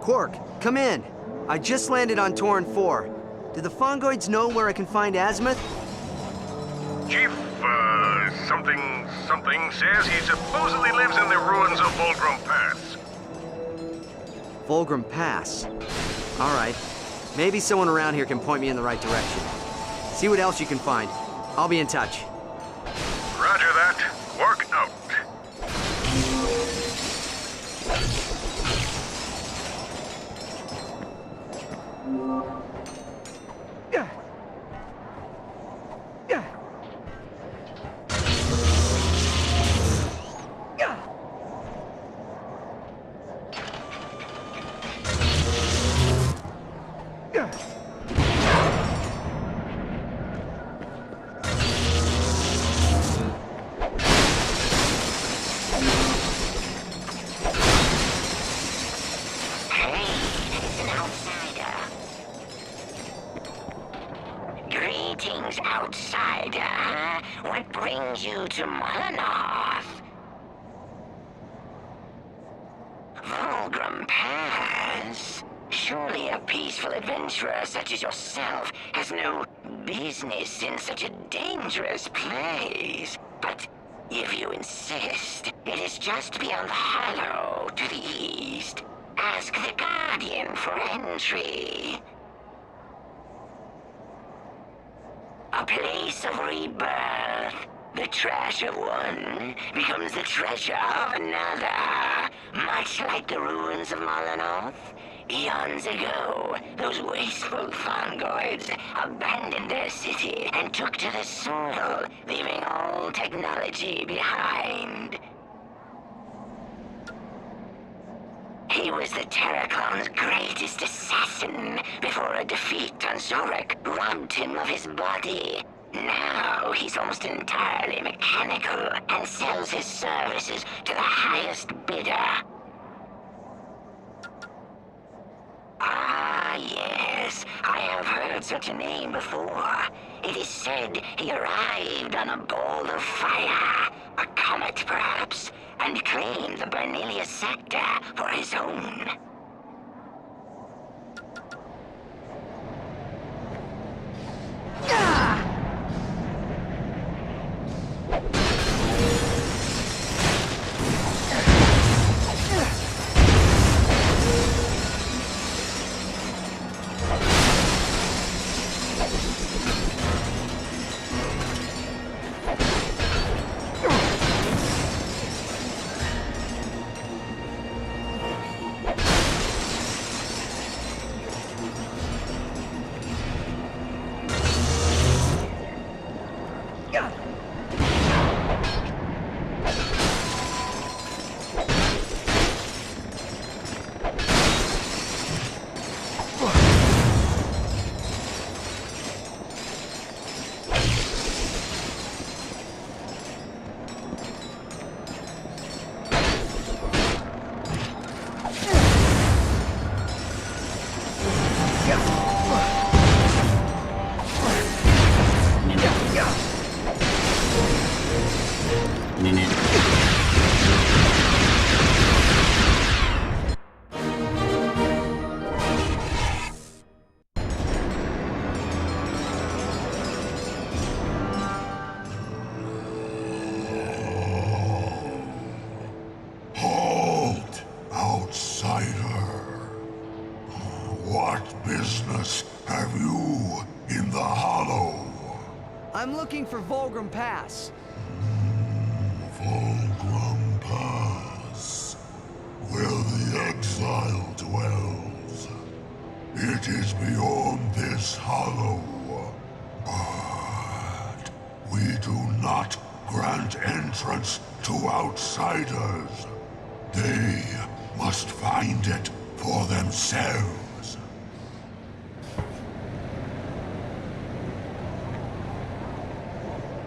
Quark, come in. I just landed on Torren 4. Do the Fongoids know where I can find Azimuth? Chief, something says he supposedly lives in the ruins of Fulgrim Pass. Fulgrim Pass. All right. Maybe someone around here can point me in the right direction. See what else you can find. I'll be in touch. Roger that. Work out. Greetings, outsider. What brings you to Monoth? Fulgrim Pass? Surely a peaceful adventurer such as yourself has no business in such a dangerous place. But if you insist, it is just beyond the hollow to the east. Ask the Guardian for entry. A place of rebirth. The trash of one becomes the treasure of another. Much like the ruins of Molinoth. Eons ago, those wasteful Fongoids abandoned their city and took to the soil, leaving all technology behind. He was the Terraclon's greatest assassin before a defeat on Zorak robbed him of his body. Now he's almost entirely mechanical and sells his services to the highest bidder. Ah, yes, I have heard such a name before. It is said he arrived on a ball of fire, a comet perhaps, and claimed the Bernilia sector for his own. What business have you in the Hollow? I'm looking for Fulgrim Pass. Fulgrim Pass, where the exile dwells. It is beyond this Hollow. But we do not grant entrance to outsiders. They must find it for themselves.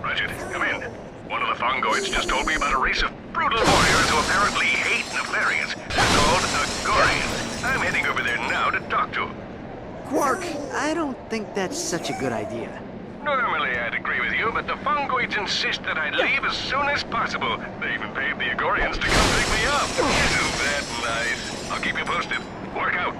Ratchet, come in. One of the Fongoids just told me about a race of brutal warriors who apparently hate Nefarians. They're called Agorians. I'm heading over there now to talk to them. Quark, I don't think that's such a good idea. Normally I'd agree with you, but the Fongoids insist that I leave as soon as possible. They even paid the Agorians to come pick me up. Isn't that nice? I'll keep you posted. Work out.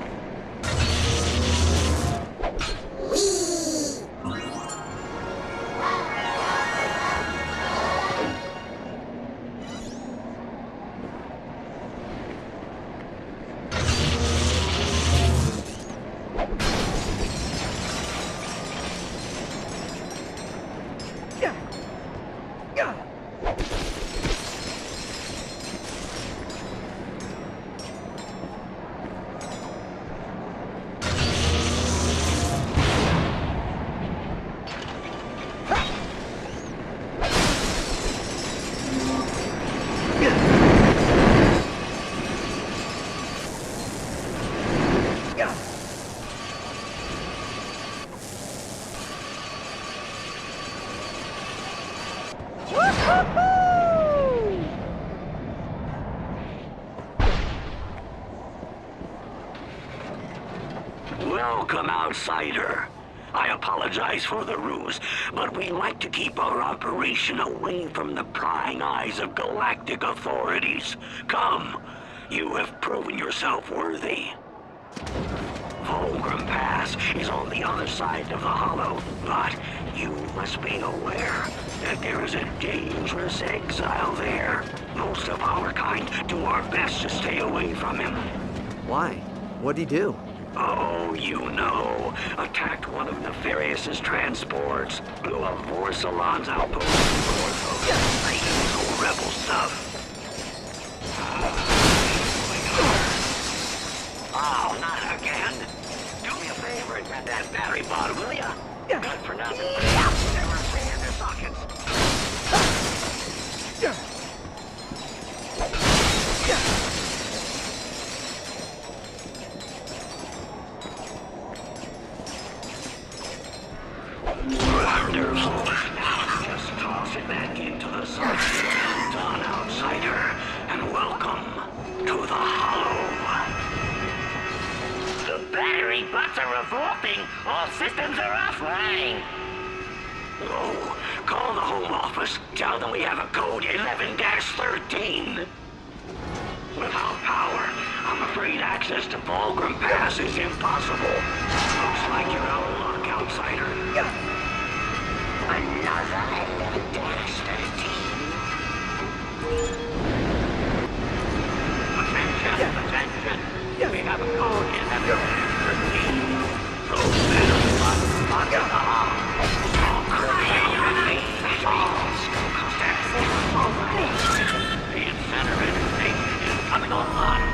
Welcome, outsider. I apologize for the ruse, but we like to keep our operation away from the prying eyes of galactic authorities. Come, you have proven yourself worthy. Volgrim Pass is on the other side of the hollow, but you must be aware that there is a dangerous exile there. Most of our kind do our best to stay away from him. Why? What'd he do? Oh, you know. Attacked one of Nefarious's transports. Blew up Vorsalon's outpost north of rebel stuff. Oh, not again. Do me a favor and get that battery bottom, will ya? Good for nothing. Never stay in their sockets. Wonderful. Just toss it back into the socket. Done, outsider. And welcome to the Hollow. The battery bots are revolting. All systems are offline. Oh, call the home office. Tell them we have a code 11-13. Without power, I'm afraid access to Volgrim Pass is impossible. Looks like you're out of luck, outsider. Another 11-13. Attention! We have a code 11-13. Those battery bots are in the hollow. The incinerator station is coming online.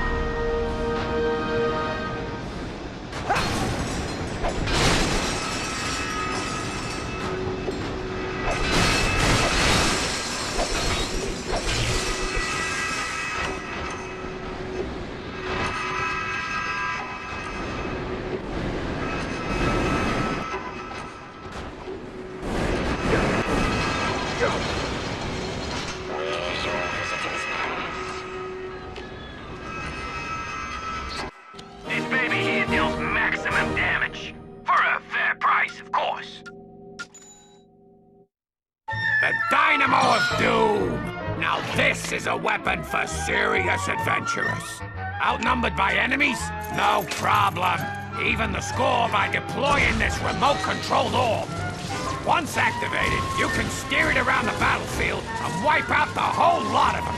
This baby here deals maximum damage. For a fair price, of course. The Dynamo of Doom! Now this is a weapon for serious adventurers. Outnumbered by enemies? No problem. Even the score by deploying this remote-controlled orb. Once activated, you can steer it around the battlefield and wipe out the whole lot of them.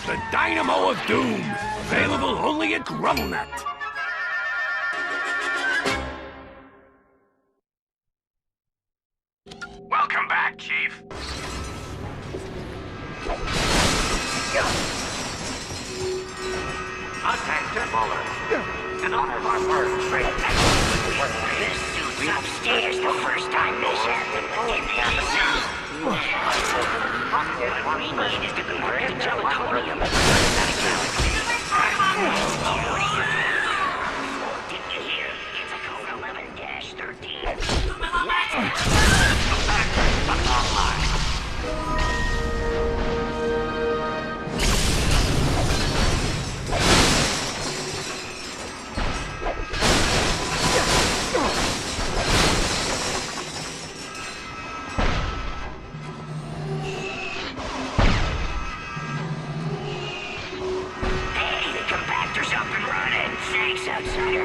The Dynamo of Doom. Available only at GrummelNet. Welcome back, Chief. Attention, Muller. In honor of our first trade This suit's upstairs the first time mission. What we need is to convert to gelatonium. Didn't you hear? It's a code 11-13. outsider.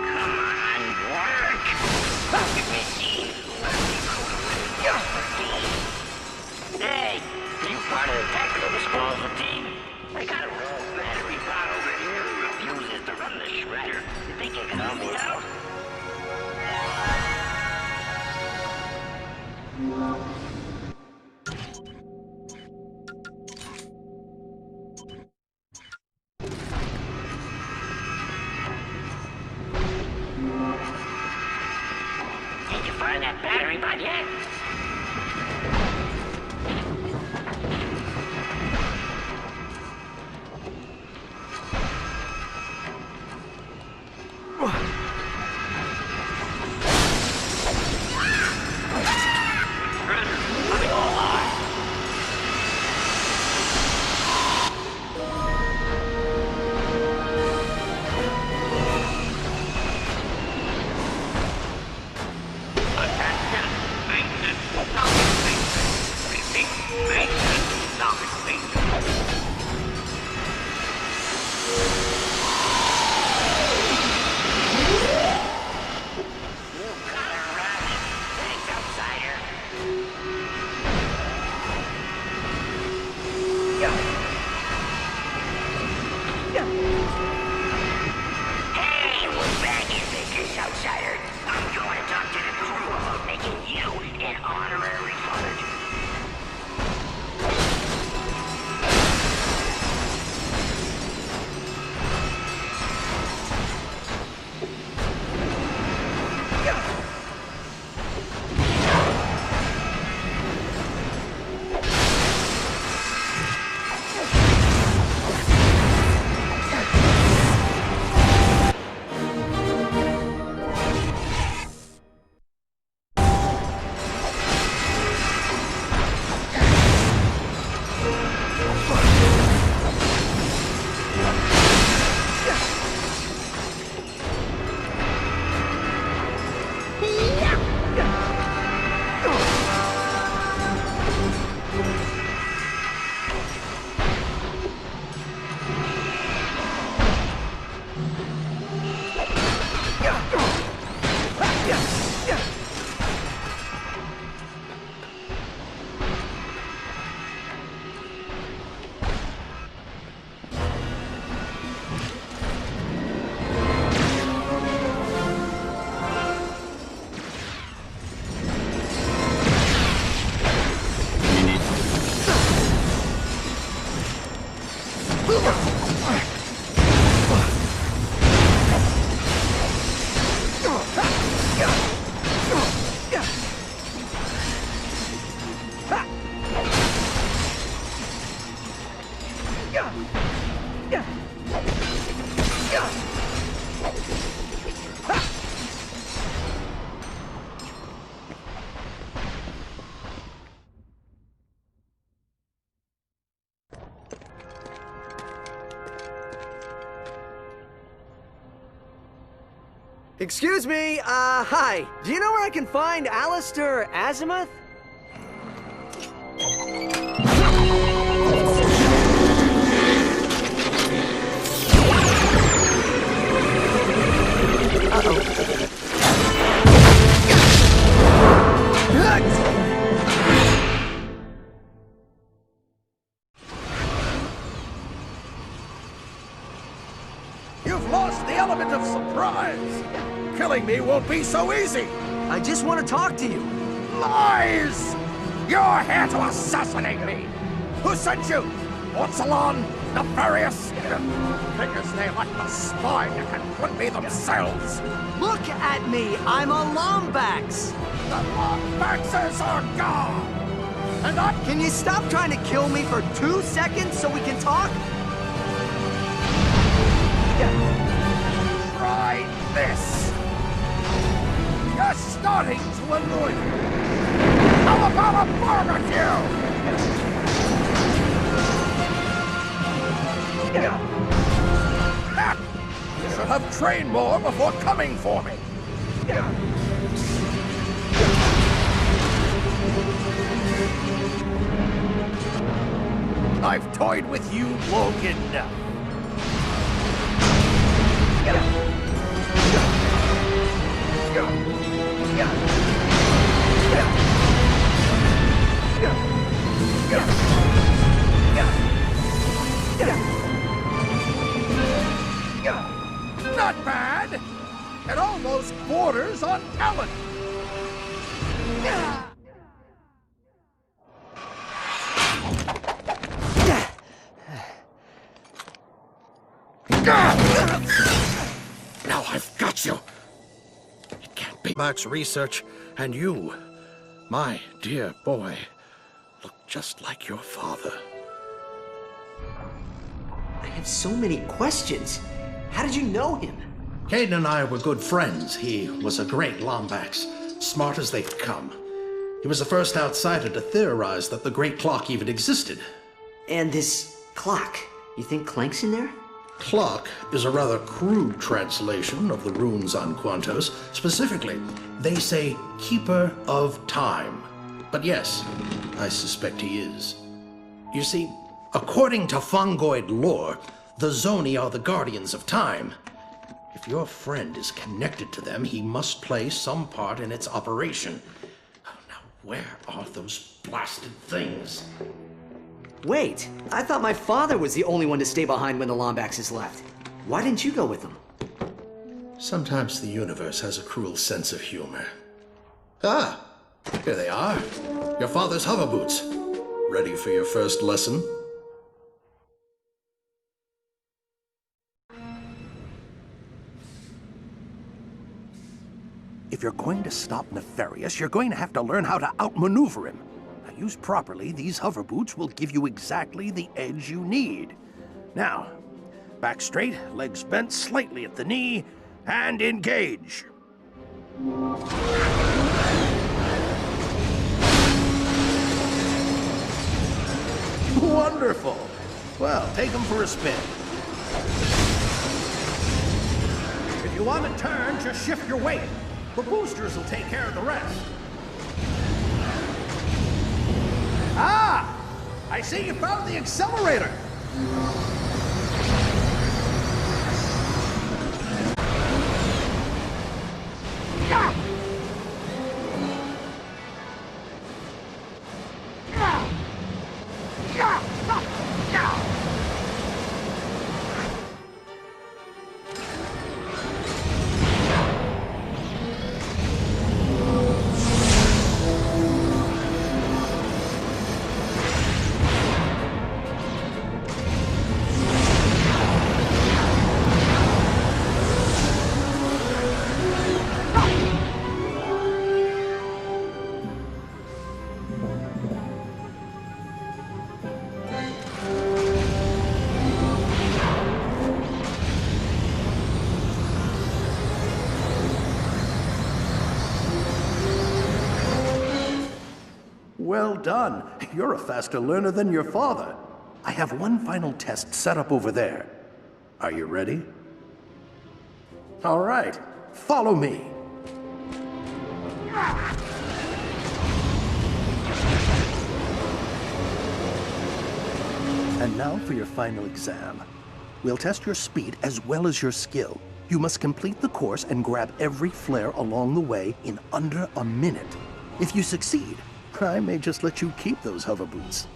Come on, work. Let me see. Hey, you part of the technical disposal team? I got a rogue battery bot over here who refuses to run the shredder. You think you can help me out? Did you find that battery bot yet? Hey, what bag is this outsider? I'm going to talk to the crew about making you an honorary fudge. Excuse me, hi. Do you know where I can find Alistair Azimuth? You've lost the element of surprise! Killing me won't be so easy! I just want to talk to you. Lies! You're here to assassinate me! Who sent you? Ortolan? Nefarious? Figures they like the spy that can put me themselves! Look at me, I'm a Lombax! The Lombaxes are gone! And I... Can you stop trying to kill me for 2 seconds so we can talk? Try this! You're starting to annoy me! How about a barbecue? You should have trained more before coming for me! I've toyed with you long enough. was on talent! Now I've got you. It can't be. Max research, and you, my dear boy, look just like your father. I have so many questions. How did you know him? Caden and I were good friends. He was a great Lombax, smart as they could come. He was the first outsider to theorize that the Great Clock even existed. And this clock, you think Clank's in there? Clock is a rather crude translation of the runes on Quantos. Specifically, they say Keeper of Time. But yes, I suspect he is. You see, according to Fungoid lore, the Zoni are the guardians of time. If your friend is connected to them, he must play some part in its operation. Now, where are those blasted things? Wait, I thought my father was the only one to stay behind when the Lombaxes left. Why didn't you go with them? Sometimes the universe has a cruel sense of humor. Ah, here they are. Your father's hover boots. Ready for your first lesson? If you're going to stop Nefarious, you're going to have to learn how to outmaneuver him. Now, used properly, these hover boots will give you exactly the edge you need. Now, back straight, legs bent slightly at the knee, and engage. Wonderful. Well, take him for a spin. If you want to turn, just shift your weight. The boosters will take care of the rest. Ah! I see you found the accelerator! Well done. You're a faster learner than your father. I have one final test set up over there. Are you ready? All right, follow me. And now for your final exam. We'll test your speed as well as your skill. You must complete the course and grab every flare along the way in under a minute. If you succeed, I may just let you keep those hover boots.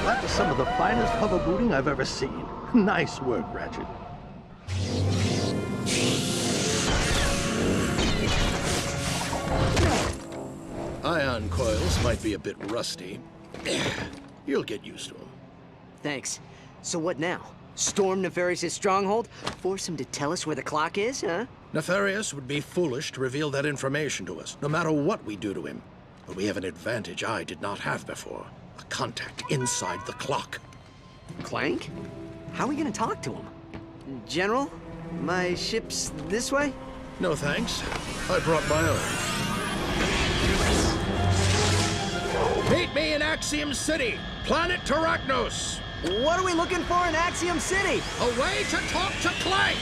That was some of the finest hover booting I've ever seen. Nice work, Ratchet. Ion coils might be a bit rusty. You'll get used to them. Thanks. So what now? Storm Nefarious' stronghold? Force him to tell us where the clock is, huh? Nefarious would be foolish to reveal that information to us, no matter what we do to him. But we have an advantage I did not have before. A contact inside the clock. Clank? How are we gonna talk to him? General, my ship's this way? No thanks. I brought my own. Meet me in Axiom City, planet Terragnos. What are we looking for in Axiom City? A way to talk to Clank!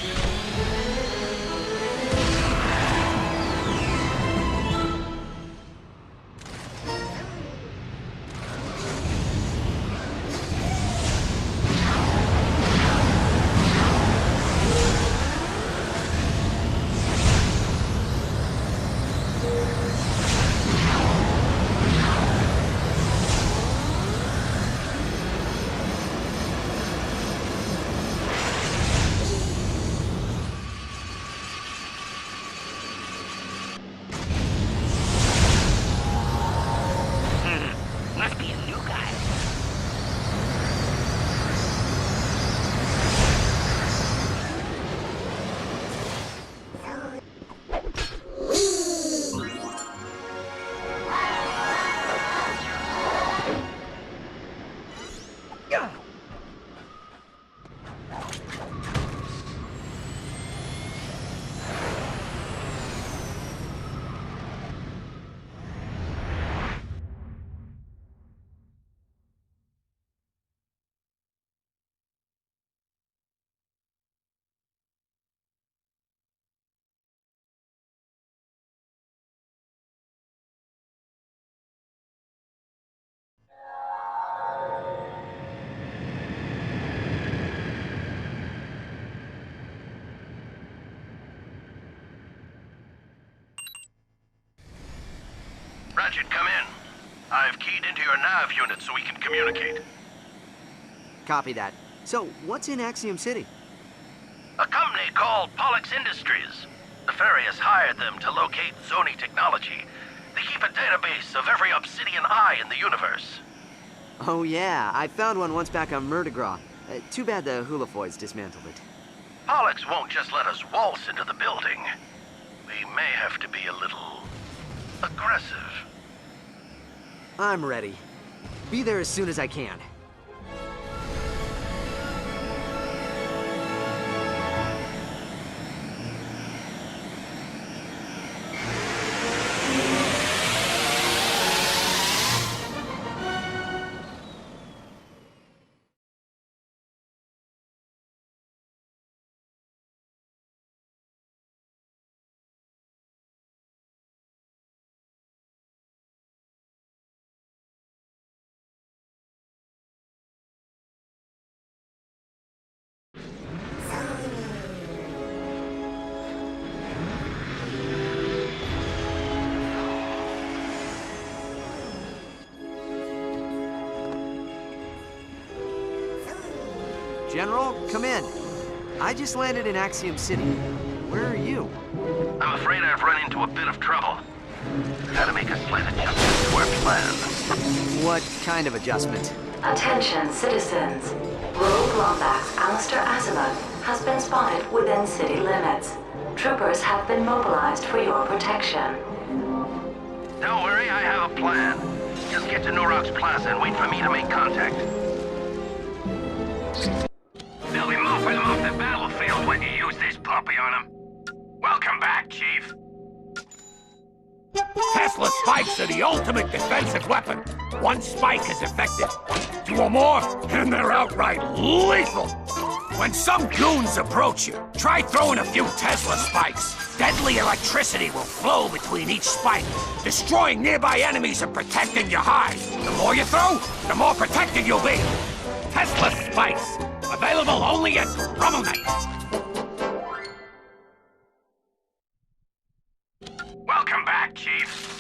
Must be a new guy. Ratchet, come in. I've keyed into your nav unit so we can communicate. Copy that. So, what's in Axiom City? A company called Pollux Industries. Nefarious hired them to locate Zoni technology. They keep a database of every obsidian eye in the universe. Oh yeah, I found one once back on Murdegraw. Too bad the Hulafoids dismantled it. Pollux won't just let us waltz into the building. We may have to be a little aggressive. I'm ready. Be there as soon as I can. General, come in. I just landed in Axiom City. Where are you? I'm afraid I've run into a bit of trouble. Had to make a slight adjustment to our plan. What kind of adjustment? Attention, citizens. Rogue Lombax Alistair Azimuth has been spotted within city limits. Troopers have been mobilized for your protection. Don't worry, I have a plan. Just get to Norox Plaza and wait for me to make contact. They'll be mopping them off the battlefield when you use this puppy on them. Welcome back, Chief. Tesla spikes are the ultimate defensive weapon. One spike is effective. Two or more, and they're outright lethal. When some goons approach you, try throwing a few Tesla spikes. Deadly electricity will flow between each spike, destroying nearby enemies and protecting your hive. The more you throw, the more protected you'll be. Tesla spikes, available only at Rummelneck. Welcome back, Chief.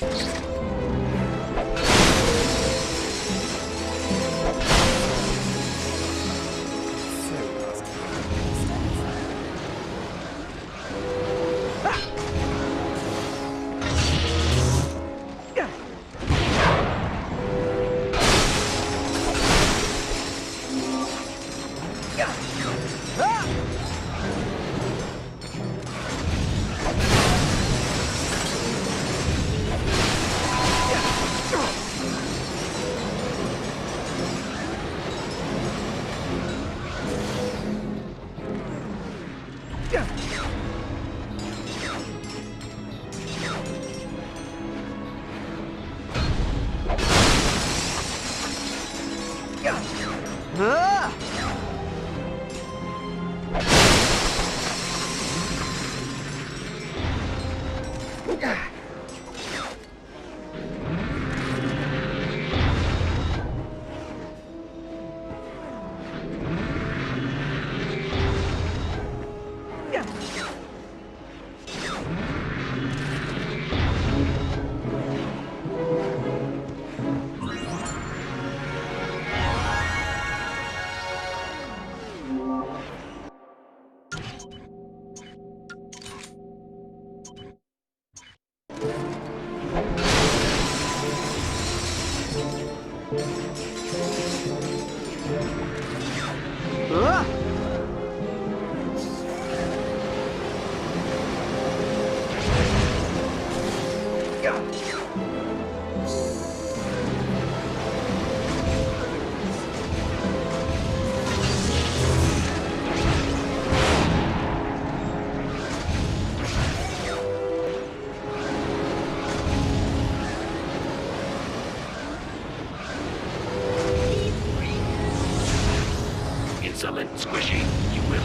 Insolent squishy, you will.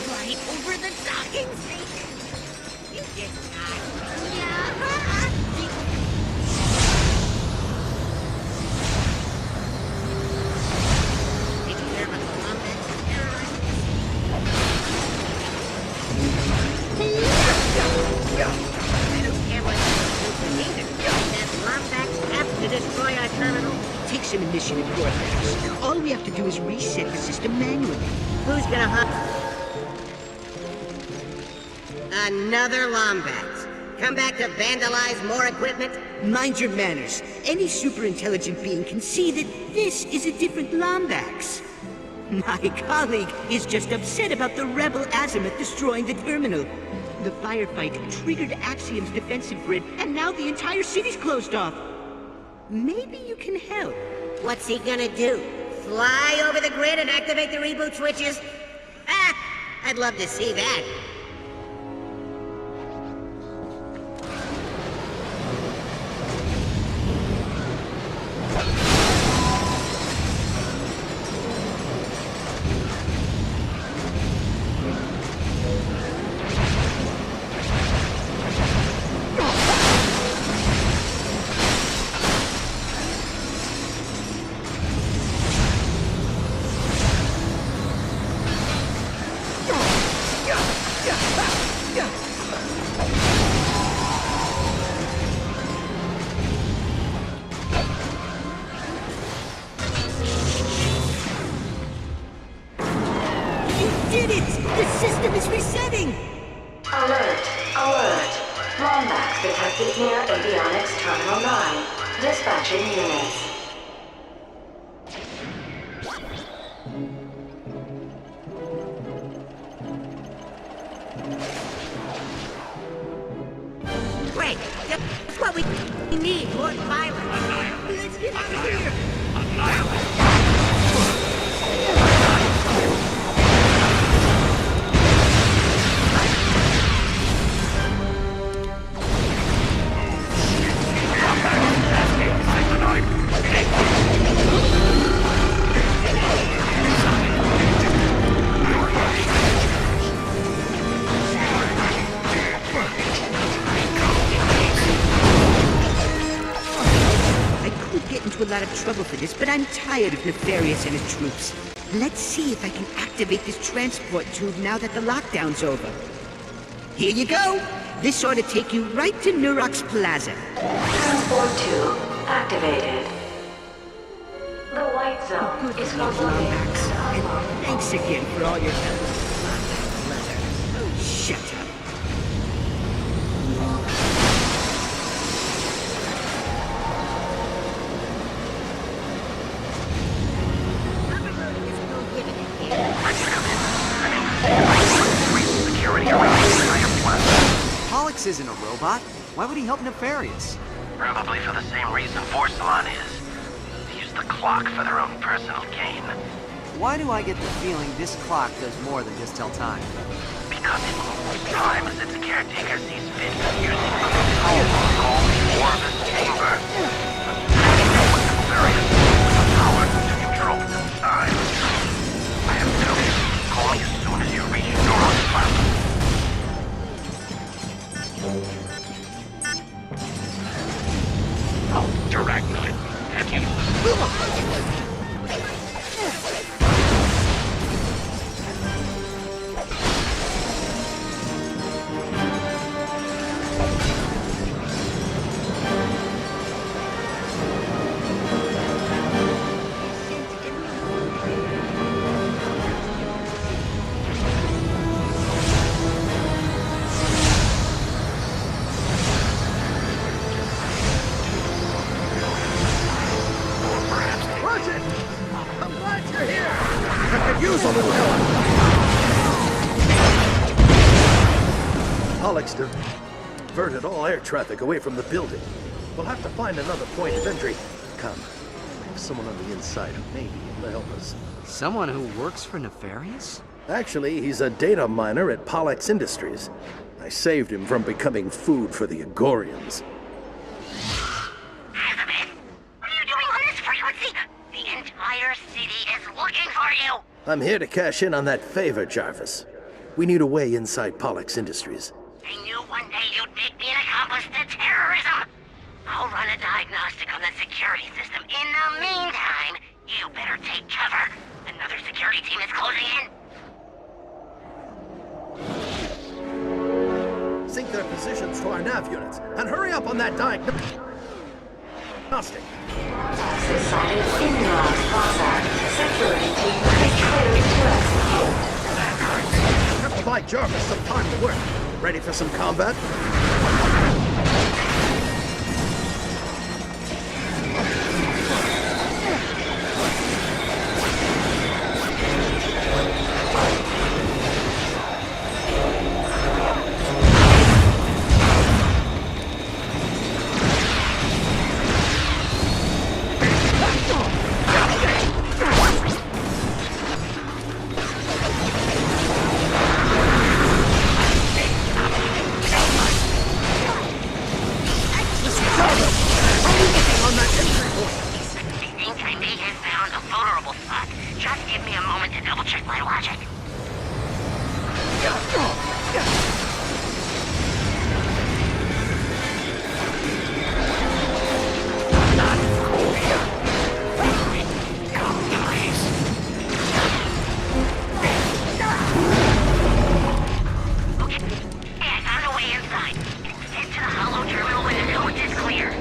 Right over the docking station. You did not. Yeah. Did you hear about the Lumbex terrorizing the city? I don't care what you do, that Lumbex have to destroy our terminal. Take some initiative, Gorbax. All we have to do is reset the system manually. Who's gonna Another Lombax. Come back to vandalize more equipment? Mind your manners. Any super-intelligent being can see that this is a different Lombax. My colleague is just upset about the rebel Azimuth destroying the terminal. The firefight triggered Axiom's defensive grid, and now the entire city's closed off. Maybe you can help. What's he gonna do? Fly over the grid and activate the reboot switches? Ah! I'd love to see that. Did it! The system is resetting! Alert! Alert! Lombax detected near Avionics Terminal 9. Dispatching units. Great! That's what we need, more pilots. Let's get out of here! A lot of trouble for this, but I'm tired of Nefarious and his troops. Let's see if I can activate this transport tube now that the lockdown's over. Here you go! This ought to take you right to Nurox Plaza. Transport tube activated. The white zone Good is luck, Lombax. And complete. thanks again for all your help. Oh, shut up. Pollux isn't a robot. Why would he help Nefarious? Probably for the same reason Porcelain is. They use the clock for their own personal gain. Why do I get the feeling this clock does more than just tell time? Because it moves time as its caretaker sees fit, using the power called the Orbis Chamber. Nefarious with the power to control time. I have to call me as soon as you reach Neuron's plaza. Oh, Dragnet, have you... Ratchet! I'm glad you're here! I could use a little help! Pollux diverted all air traffic away from the building. We'll have to find another point of entry. Come, there's someone on the inside who may be able to help us. Someone who works for Nefarious? Actually, he's a data miner at Pollux Industries. I saved him from becoming food for the Agorians. Azabeth, what are you doing on this frequency? The entire city is looking for you! I'm here to cash in on that favor, Jarvis. We need a way inside Pollux Industries. I knew one day you'd make me an accomplice to terrorism! I'll run a diagnostic on the security system. In the meantime, you better take cover. Another security team is closing in. Sync their positions to our nav units, and hurry up on that diagnostic. Taxi sighted in Neuron's plaza. Security team is cleared to execute. Have to buy Jarvis some time to work. Ready for some combat? I think I may have found a vulnerable spot. Just give me a moment to double-check my logic. Okay, I found a way inside. Head to the hollow terminal when the coast is clear.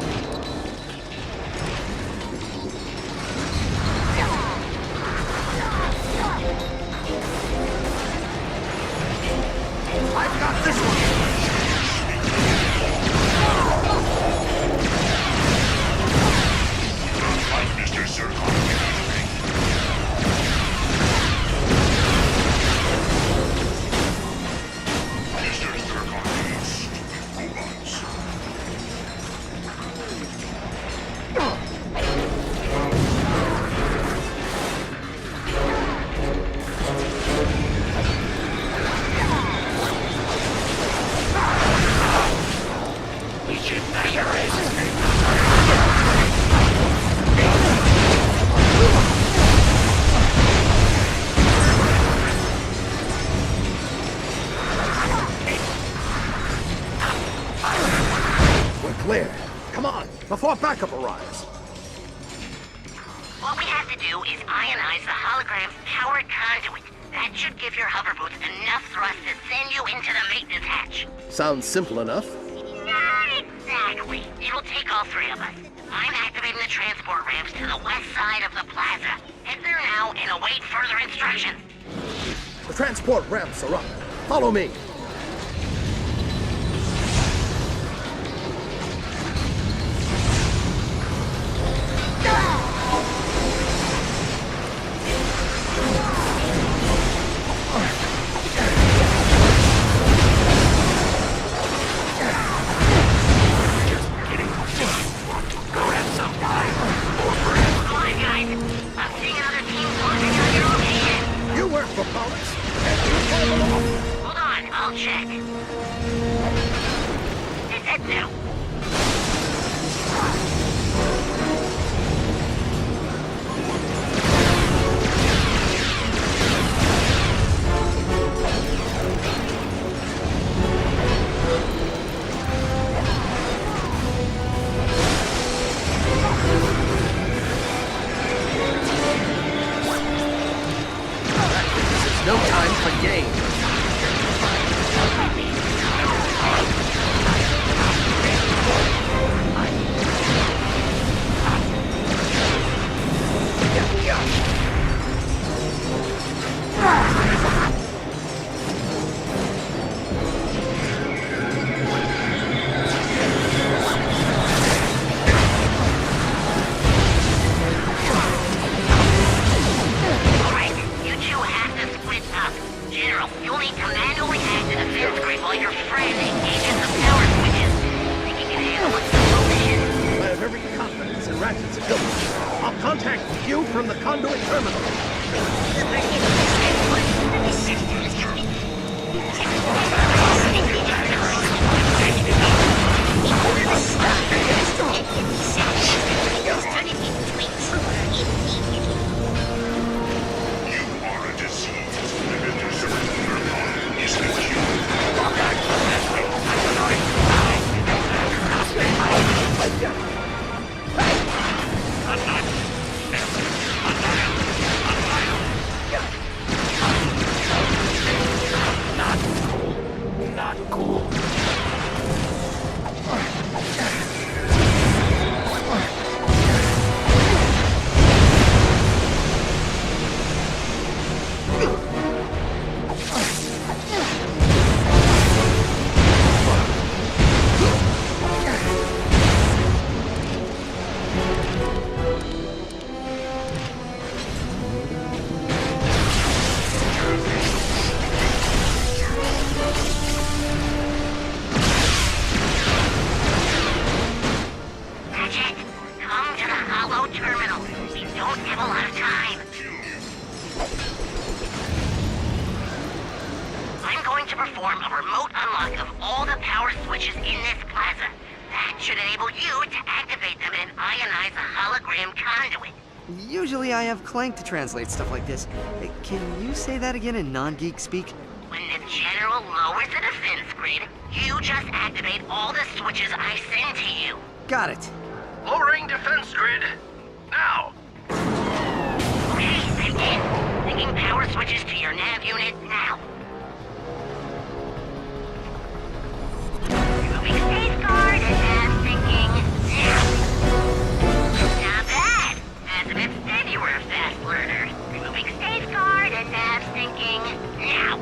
I've got this one! Like Mr. Zircon. Mr. Zircon needs stupid robots. We should measure it. We're clear. Come on, before backup arrives. What we have to do is ionize the hologram's powered conduit. That should give your hover boots enough thrust to send you into the maintenance hatch. Sounds simple enough. Not exactly. It'll take all three of us. I'm activating the transport ramps to the west side of the plaza. Head there now and await further instructions. The transport ramps are up. Follow me. I'll contact you from the conduit terminal. Usually I have Clank to translate stuff like this. Hey, can you say that again in non-geek speak? When the General lowers the defense grid, you just activate all the switches I send to you. Got it. Lowering defense grid. Now. Okay, I'm in. Linking power switches to your nav unit now. Removing safeguard and nav syncing now. Not bad. Azimuth said you were a fast learner. Removing safeguard and nav syncing now.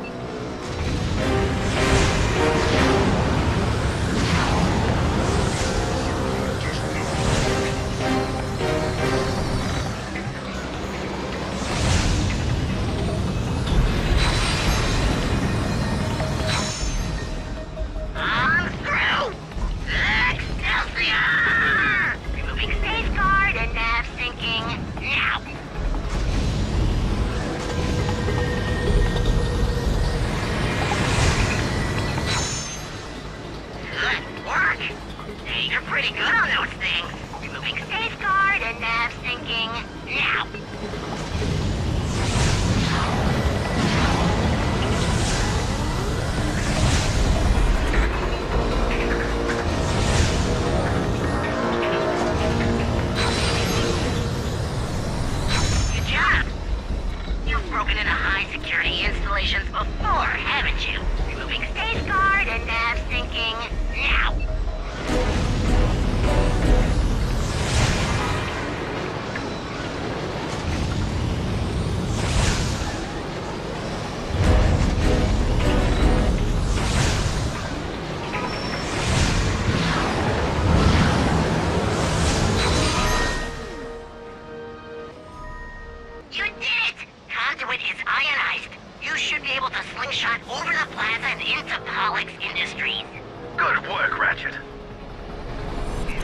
Good work, Ratchet.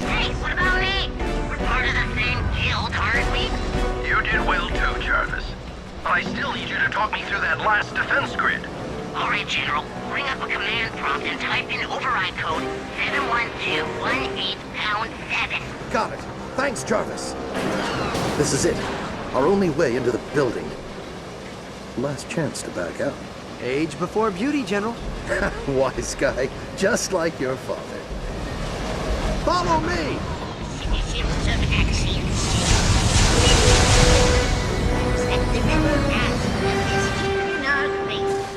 Hey, what about me? We're part of the same guild, aren't we? You did well too, Jarvis. But I still need you to talk me through that last defense grid. All right, General. Bring up a command prompt and type in override code 71218#7. Got it. Thanks, Jarvis. This is it. Our only way into the building. Last chance to back out. Age before beauty, General. Wise guy, just like your father. Follow me!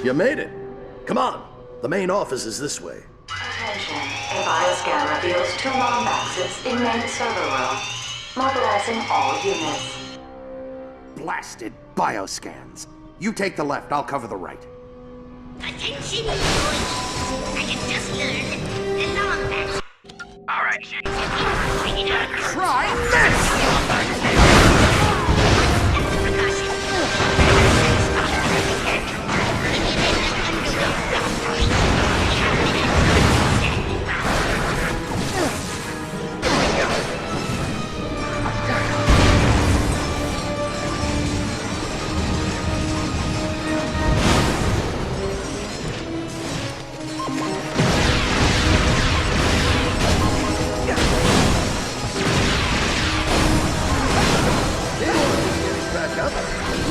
You made it. Come on. The main office is this way. Attention. A bioscan reveals 2 Lombaxes in main server room. Mobilizing all units. Blasted bioscans. You take the left, I'll cover the right. Attention, employees. I have just learned the Lombax. All right. Try this!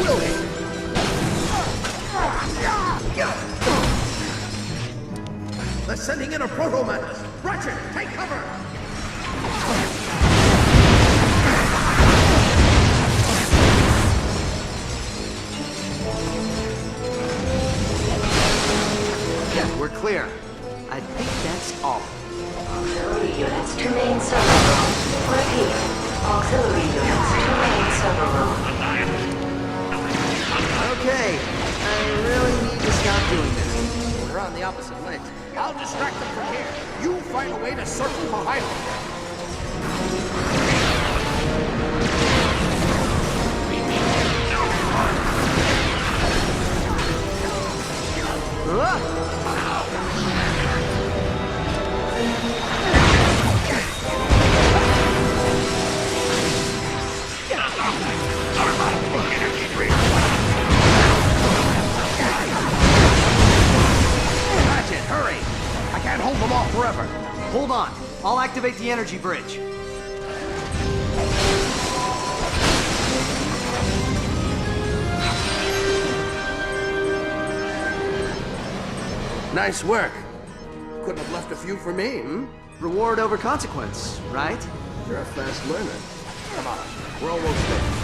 will he? They're sending in a proto-menace. Ratchet, take cover! Yeah, we're clear. I think that's all. Auxiliary units to main server room. Repeat. Auxiliary units to main server room. Okay, I really need to stop doing this. They're on the opposite ledge. I'll distract them from here. You find a way to circle behind them. Ratchet, hurry! I can't hold them off forever. Hold on. I'll activate the energy bridge. Nice work. Couldn't have left a few for me, hmm? Reward over consequence, right? You're a fast learner. Come on, we're almost there.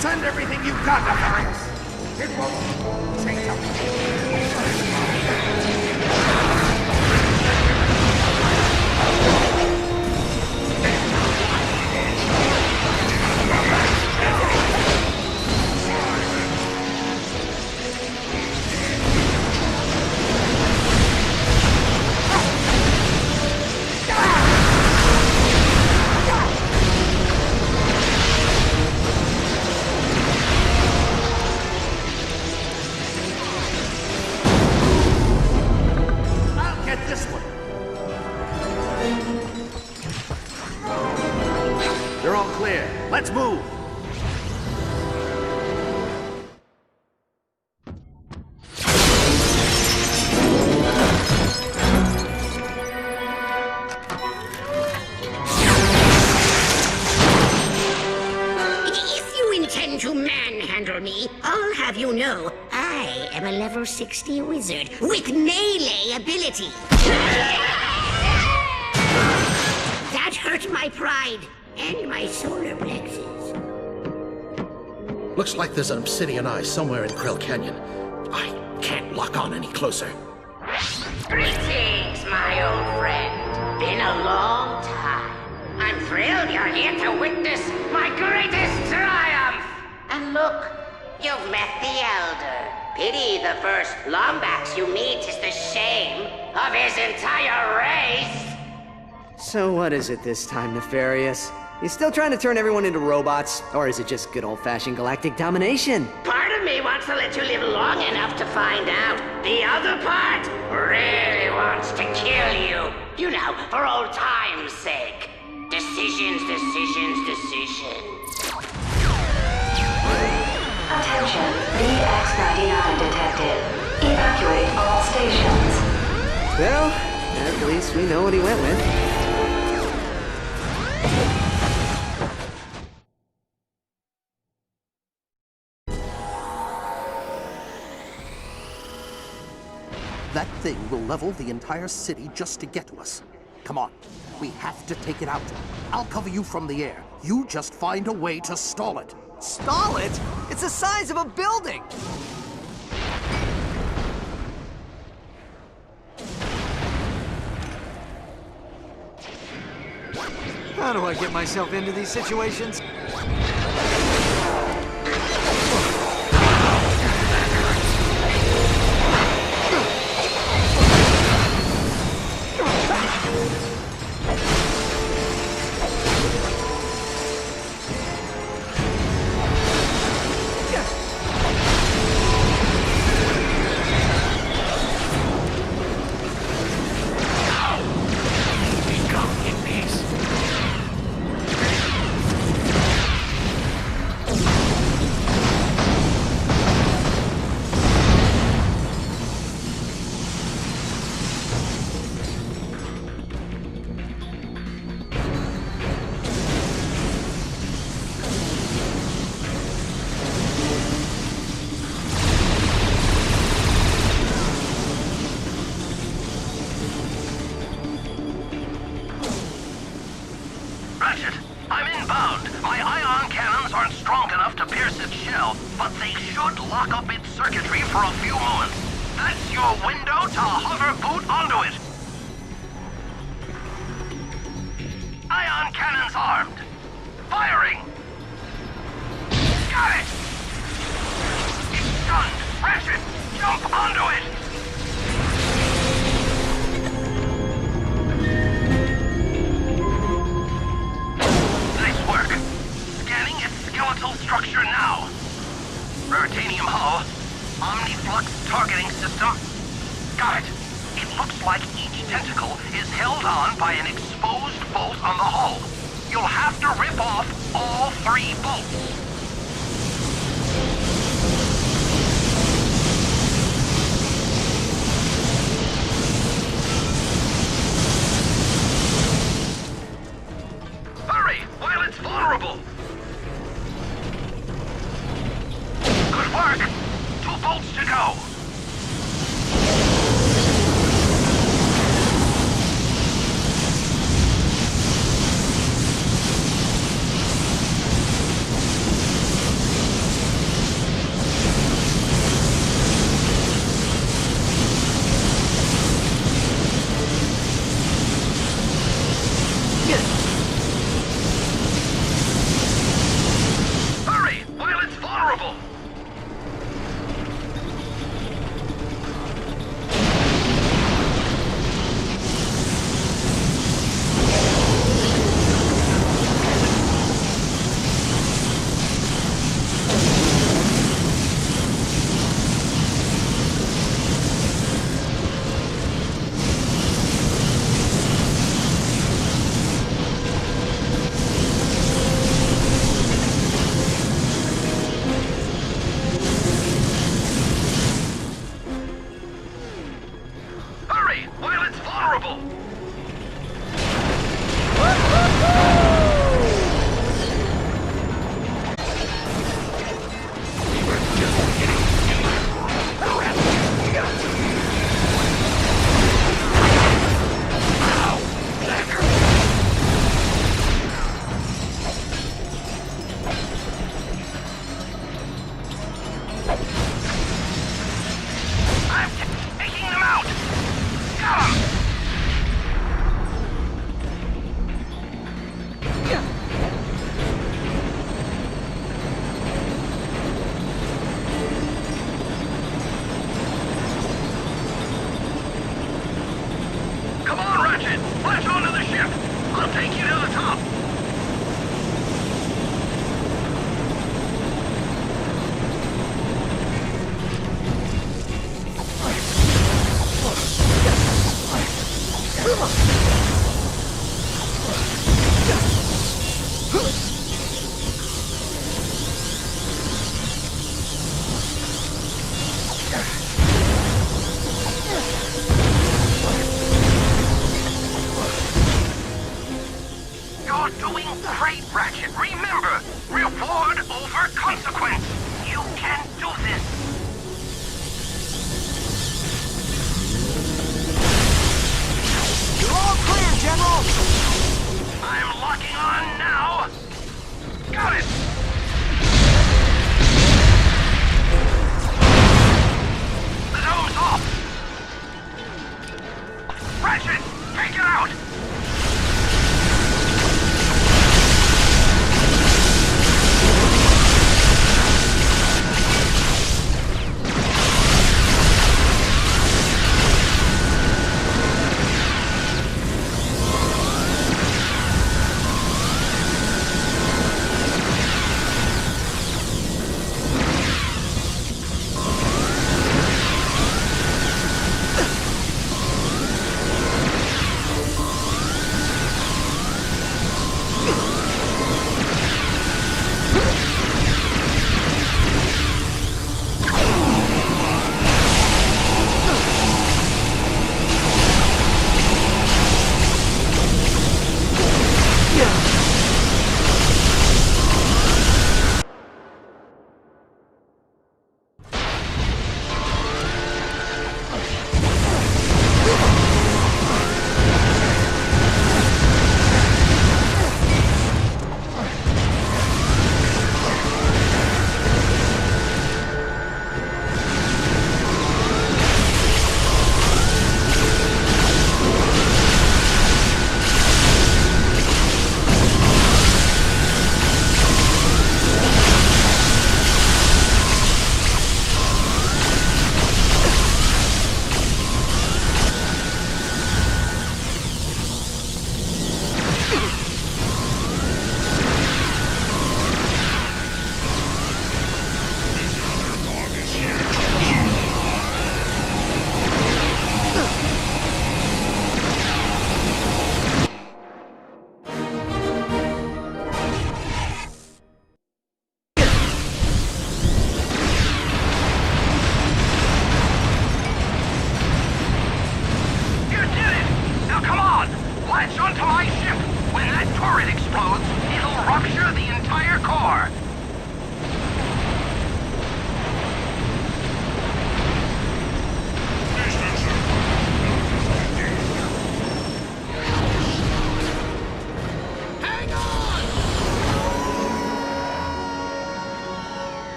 Send everything you've got, Nefarious! It won't change up. I'll get this one. You're all clear. Let's move. If you intend to manhandle me, I'll have you know I am a level 60 wizard with melee ability. That hurt my pride and my solar plexus. Looks like there's an obsidian eye somewhere in Krill Canyon. I can't lock on any closer. Greetings, my old friend. Been a long time. I'm thrilled you're here to witness my greatest triumph. And look, you've met the Elder. Pity the first Lombax you meet is the shame of his entire race. So what is it this time, Nefarious? You still trying to turn everyone into robots? Or is it just good old-fashioned galactic domination? Part of me wants to let you live long enough to find out. The other part really wants to kill you. You know, for old time's sake. Decisions, decisions, decisions. Attention, VX-99 detected. Evacuate all stations. Well, at least we know what he went with. That thing will level the entire city just to get to us. Come on, we have to take it out. I'll cover you from the air. You just find a way to stall it. Stall it? It's the size of a building! How do I get myself into these situations? coercive shell, but they should lock up its circuitry for a few moments. That's your window to hover boot onto it. Ion cannons armed. Firing. Got it! It's done! Ratchet, jump onto it! Nice work. Scanning its skeletal structure now. Veritanium hull. Omniflux targeting system. Got it. It looks like each tentacle is held on by an exposed bolt on the hull. You'll have to rip off all 3 bolts. Hurry, while it's vulnerable. Good work. 2 bolts to go. Hurry, while it's vulnerable.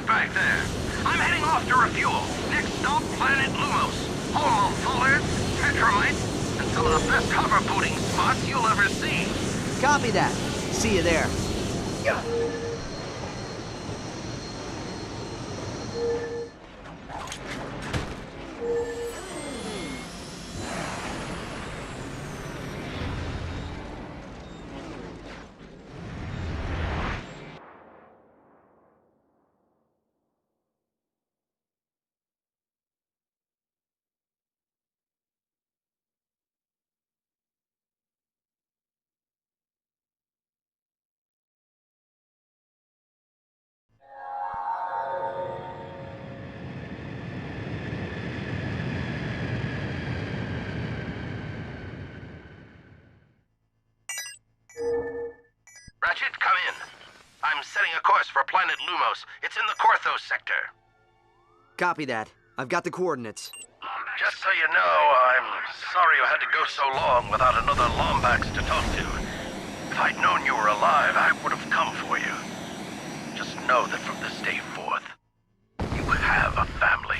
back there. I'm heading off to refuel. Next stop, Planet Lumos. Home of Fullers, Petromites, and some of the best hover-booting spots you'll ever see. Copy that. See you there. Ratchet, come in. I'm setting a course for Planet Lumos. It's in the Korthos sector. Copy that. I've got the coordinates. Just so you know, I'm sorry you had to go so long without another Lombax to talk to. If I'd known you were alive, I would have come for you. Just know that from this day forth, you have a family.